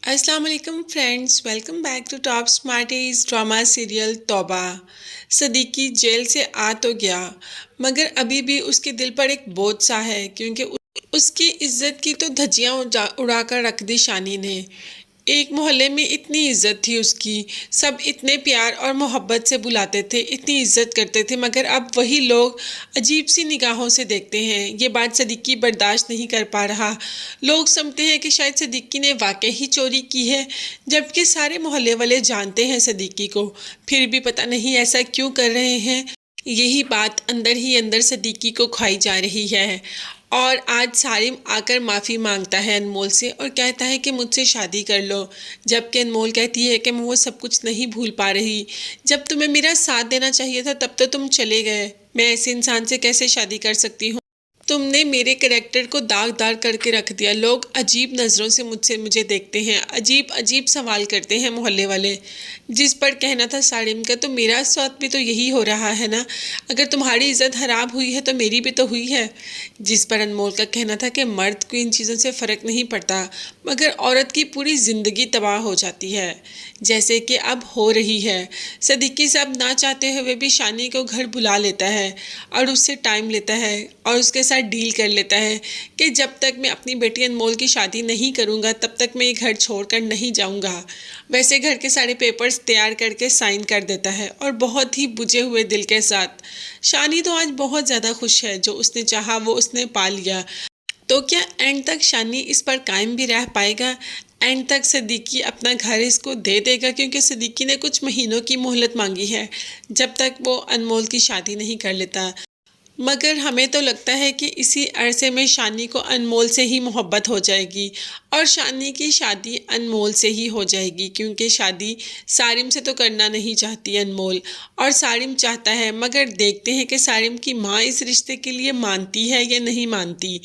अस्सलाम वालेकुम friends, welcome back to top smarties drama serial Tauba. सदीकी जेल से आ तो गया, मगर अभी भी उसके दिल पर एक बोझ सा है, क्योंकि उसकी इज्जत की तो धज्जियां उड़ा कर रख दी शानी ने। एक मोहल्ले में इतनी इज्जत थी उसकी, सब इतने प्यार और मोहब्बत से बुलाते थे, इतनी इज्जत करते थे, मगर अब वही लोग अजीब सी निगाहों से देखते हैं। ये बात सदीकी बर्दाश्त नहीं कर पा रहा। लोग समझते हैं कि शायद सदीकी ने वाकई ही चोरी की है, जबकि सारे मोहल्ले वाले जानते हैं सदीकी को, फिर भी पता नहीं ऐसा क्यों कर रहे हैं। यही बात अंदर ही अंदर सदीकी को खाई जा रही है। और आज सारिम आकर माफ़ी मांगता है अनमोल से और कहता है कि मुझसे शादी कर लो, जबकि अनमोल कहती है कि मैं वो सब कुछ नहीं भूल पा रही। जब तुम्हें मेरा साथ देना चाहिए था तब तो तुम चले गए, मैं ऐसे इंसान से कैसे शादी कर सकती हूँ। तुमने मेरे करैक्टर को दागदार करके रख दिया। लोग अजीब नज़रों से मुझे देखते हैं, अजीब अजीब सवाल करते हैं मोहल्ले वाले। जिस पर कहना था सारिम का, तो मेरा साथ भी तो यही हो रहा है ना। अगर तुम्हारी इज्जत खराब हुई है तो मेरी भी तो हुई है। जिस पर अनमोल का कहना था कि मर्द को इन चीज़ों से फ़र्क नहीं पड़ता, मगर औरत की पूरी ज़िंदगी तबाह हो जाती है, जैसे कि अब हो रही है। सदीकी साहब ना चाहते हुए भी शानी को घर बुला लेता है और उससे टाइम लेता है और उसके साथ डील कर लेता है कि जब तक मैं अपनी बेटी अनमोल की शादी नहीं करूँगा तब तक मैं ये घर छोड़कर नहीं जाऊँगा। वैसे घर के सारे पेपर्स तैयार करके साइन कर देता है और बहुत ही बुझे हुए दिल के साथ। शानी तो आज बहुत ज़्यादा खुश है, जो उसने चाहा वो उसने पा लिया। तो क्या एंड तक शानी इस पर कायम भी रह पाएगा? एंड तक सदीकी अपना घर इसको दे देगा? क्योंकि सदीकी ने कुछ महीनों की मोहलत मांगी है, जब तक वो अनमोल की शादी नहीं कर लेता। मगर हमें तो लगता है कि इसी अरसे में शानी को अनमोल से ही मोहब्बत हो जाएगी और शानी की शादी अनमोल से ही हो जाएगी, क्योंकि शादी सारिम से तो करना नहीं चाहती अनमोल, और सारिम चाहता है। मगर देखते हैं कि सारिम की माँ इस रिश्ते के लिए मानती है या नहीं मानती।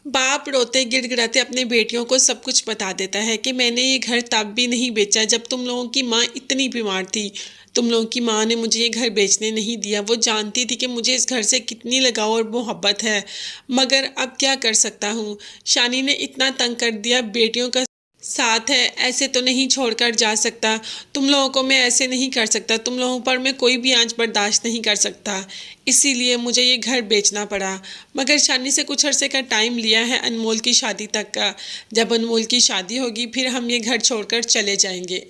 बाप रोते गिड़गिड़ाते अपने बेटियों को सब कुछ बता देता है कि मैंने ये घर तब भी नहीं बेचा जब तुम लोगों की माँ इतनी बीमार थी। तुम लोगों की माँ ने मुझे ये घर बेचने नहीं दिया। वो जानती थी कि मुझे इस घर से कितनी लगाव और मोहब्बत है, मगर अब क्या कर सकता हूँ। शानी ने इतना तंग कर दिया, बेटियों का साथ है, ऐसे तो नहीं छोड़कर जा सकता। तुम लोगों को मैं ऐसे नहीं कर सकता, तुम लोगों पर मैं कोई भी आंच बर्दाश्त नहीं कर सकता, इसीलिए मुझे ये घर बेचना पड़ा। मगर शानी से कुछ अरसे का टाइम लिया है अनमोल की शादी तक का। जब अनमोल की शादी होगी फिर हम ये घर छोड़कर चले जाएंगे।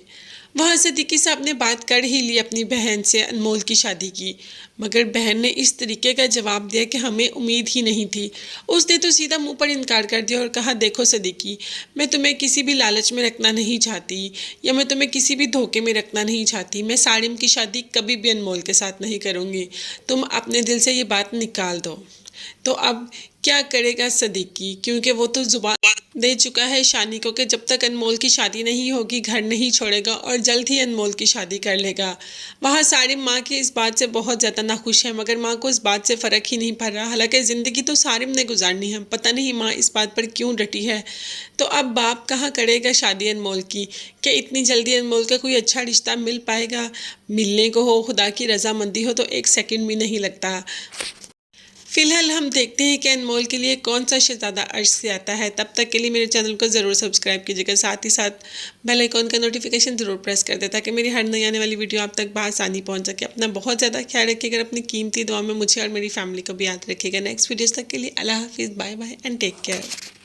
वहाँ सदीकी साहब ने बात कर ही ली अपनी बहन से अनमोल की शादी की, मगर बहन ने इस तरीके का जवाब दिया कि हमें उम्मीद ही नहीं थी। उसने तो सीधा मुंह पर इनकार कर दिया और कहा, देखो सदीकी, मैं तुम्हें किसी भी लालच में रखना नहीं चाहती, या मैं तुम्हें किसी भी धोखे में रखना नहीं चाहती। मैं सारिम की शादी कभी भी अनमोल के साथ नहीं करूँगी। तुम अपने दिल से ये बात निकाल दो। तो अब क्या करेगा सदीकी, क्योंकि वो तो जुबान दे चुका है शानी को कि जब तक अनमोल की शादी नहीं होगी घर नहीं छोड़ेगा और जल्द ही अनमोल की शादी कर लेगा। वहाँ सारिम माँ की इस बात से बहुत ज़्यादा नाखुश है, मगर माँ को इस बात से फ़र्क ही नहीं पड़ रहा। हालांकि ज़िंदगी तो सारिम ने गुजारनी है, पता नहीं माँ इस बात पर क्यों डटी है। तो अब बाप कहाँ करेगा शादी अनमोल की, कि इतनी जल्दी अनमोल का कोई अच्छा रिश्ता मिल पाएगा? मिलने को हो, खुदा की रजामंदी हो, तो एक सेकंड भी नहीं लगता। फिलहाल हम देखते हैं कि अनमोल के लिए कौन सा शहजादा अर्श से आता है। तब तक के लिए मेरे चैनल को ज़रूर सब्सक्राइब कीजिएगा, साथ ही साथ बेल आइकॉन का नोटिफिकेशन ज़रूर प्रेस कर दें, ताकि मेरी हर नई आने वाली वीडियो आप तक बआसानी पहुंच सके। अपना बहुत ज़्यादा ख्याल रखिएगा, अपनी कीमती दुआ में मुझे और मेरी फैमिली को भी याद रखिएगा। नेक्स्ट वीडियोज़ तक के लिए अल्लाह हाफिज़, bye bye and take care.